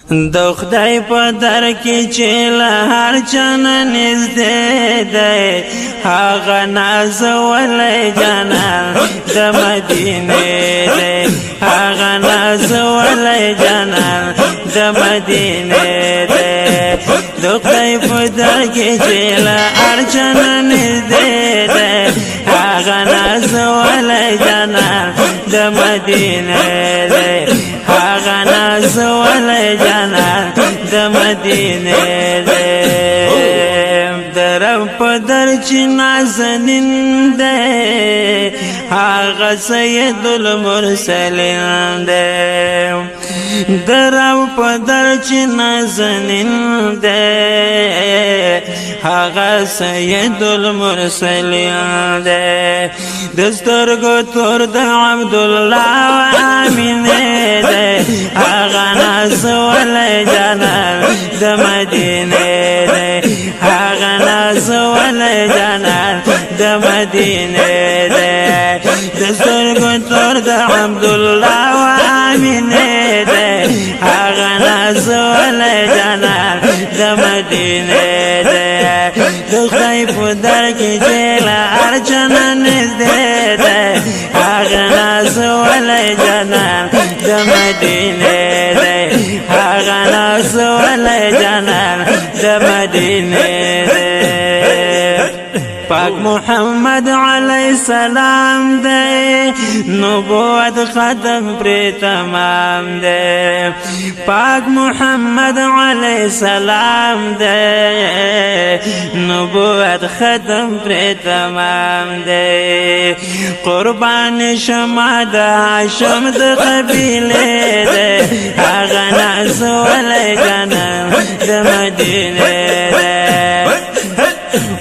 د خدای په در کې چې له هر چا نه نږدې دی هغه نازولی جانان د مدینې دی هغه نازولی جانان د مدینې دی د خدای په در کې چې له هر چا نه نږدې دی هغه نازولی جانان د مدینې دی هغه نازولی جانان د مدینې دی د رب په در چې نازنین دی هغه سید المرسلین دی د رب په در چې نازنین دی هغه سید المرسلین دی د سترګو تور د عبدالله و آمینې دی هغه نازولی جانان د مدینې دی هغه نازولی جانان د مدینې دی د سترګو تور د عبدالله و آمینې دی هغه نازولی جانان د مدینې دی د خدای په در کې چې له هر چا نه نږدې دی هغه نازولی جانان د مدینې دی هغه نازولی جانان د مدینې دی پاک محمد علیہ السلام دے نبوت ختم پر تمام دے پاک محمد علیہ السلام دے نبوت ختم پر تمام دے قربان شما دا هاشم د قبیلے دے هغه نازولی جانان د مدینې دے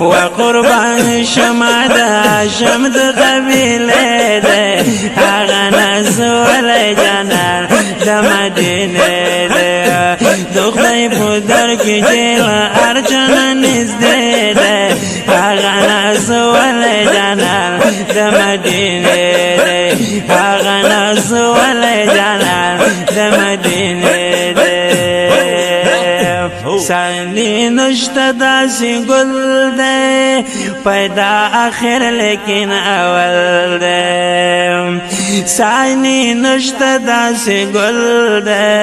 وقربان شما د هاشم د قبیلې دی هغه نازولی جانان د مدینې دی د خدای په در کې چې له هر چا نه نږدې دی هغه نازولی جانان د مدینې دی هغه نازولی جانان د مدینې دی ثانی نشته داسې ګل دی پیدا آخر لیکن اول دی ثانی نشته داسې ګل دی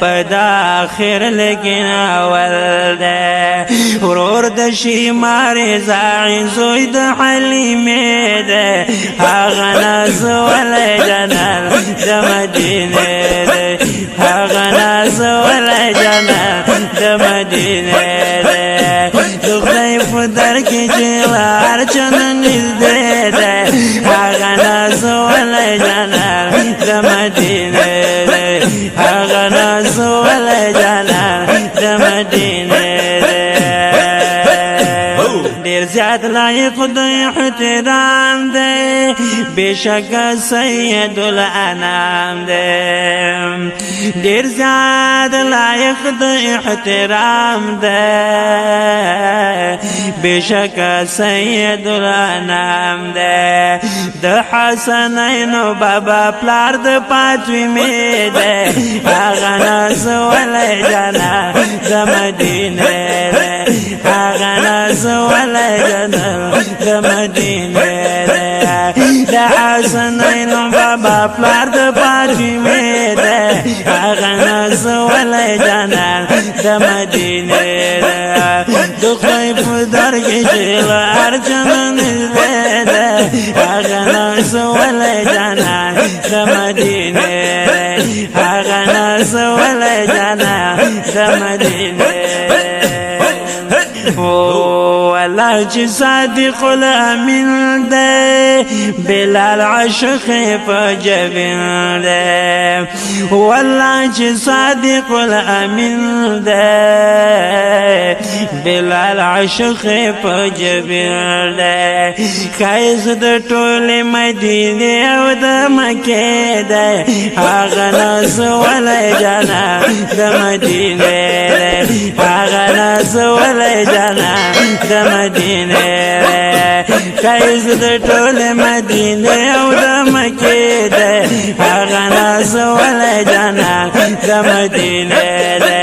پیدا آخر لیکن اول دی ورور د شیمار زاعی زوی د حلیمې دی هغه نازولی جانان د مدینې دی هغه نازولی جانان د مدینې دی د خدای په در کې چې له هر چا نه نږدې دی هغه نازولی جانان د مدینې دی هغه نازولی جانان د مدینې دی ډیر زیات لایق د احترام دی بشک سید الانام دی ډیر زیات لایق د احترام دی بشک سید الانام دی د حسنینو بابا پلار د فاطمې دی هغه نازولی جانان د مدینې دی هغه نازولی جانان د مدینې دی د حسنینو بابا پلار د فاطمې دی هغه نازولی جانان د مدینې دی د خدای په در کې چې له هر چا نه نږدې دی هغه نازولی جانان د مدینې دی هغه نازولی جانان د مدینې دی والله چې صادق الامین دی بلال عاشق په جبین دی والله چې صادق الامین دی بلال عاشق په جبین دی ښایست د ټولې مدینې او د مکې دی هغه نازولی جانان د مدینې دی هغه نازولی جانان د مدینې ښایست د ټولې مدینې او د مکې دی هغه نازولی جانان د مدینې دی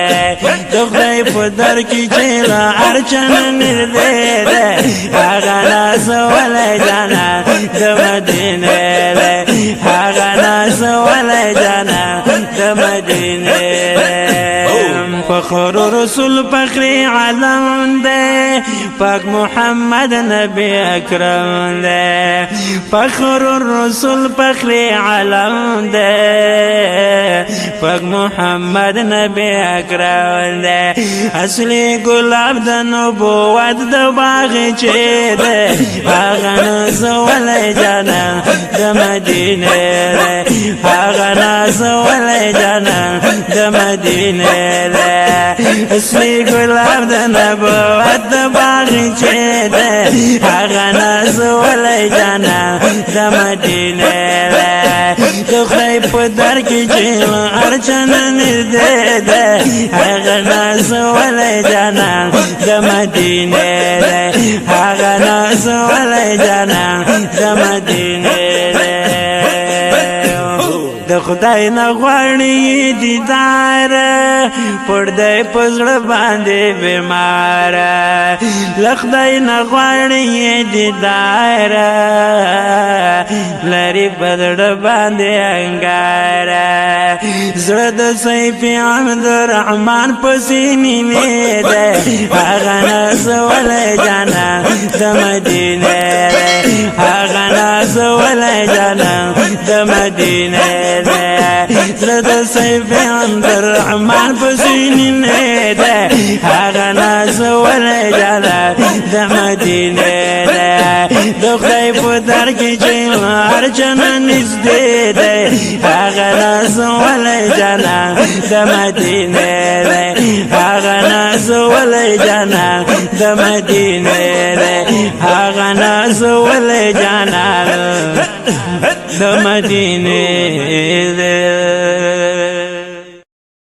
د خدای په در کې چې له هر چا نه نږدې دی هغه نازولی جانان د مدینې دی هغه نازولی جانان د مدینې دی فخر رسول فخری عالم دے پاک محمد نبی اکرم دے فخر رسول فخری عالم دے پاک محمد نبی اکرم دے اصلی گلاب د نبوت د باغچې دے هغه نازولی جانان د مدینې دی هغه نازولی جانان د مدینې دی اصلی گلاب د نبوت د باغچې دی هغه نازولی جانان د مدینې دی د خدای په در کې چې هر چا نه نږدې دی هغه نازولی جانان د مدینې دی هغه نازولی جانان د مدینې دی د خدای نه غواړي دیدار پردی په زړه باندې بیمار له خدای نه غواړي دیدار لري په زړه باندې انګار زړه د سیف عبدالرحمن په سینې دی هغه نازولی جانان د مدینې دی هغه نازولی جانان د مدینې زړه د سیف عبدالرحمن په سینې دی هغه نازولی جانان د مدینې دی د خدای په در کې چې هر چا نه نږدې دی هغه نازولی جانان د مدینې دی هغه نازولی جانان د مدینې دی هغه نازولی جانان د مدینې دی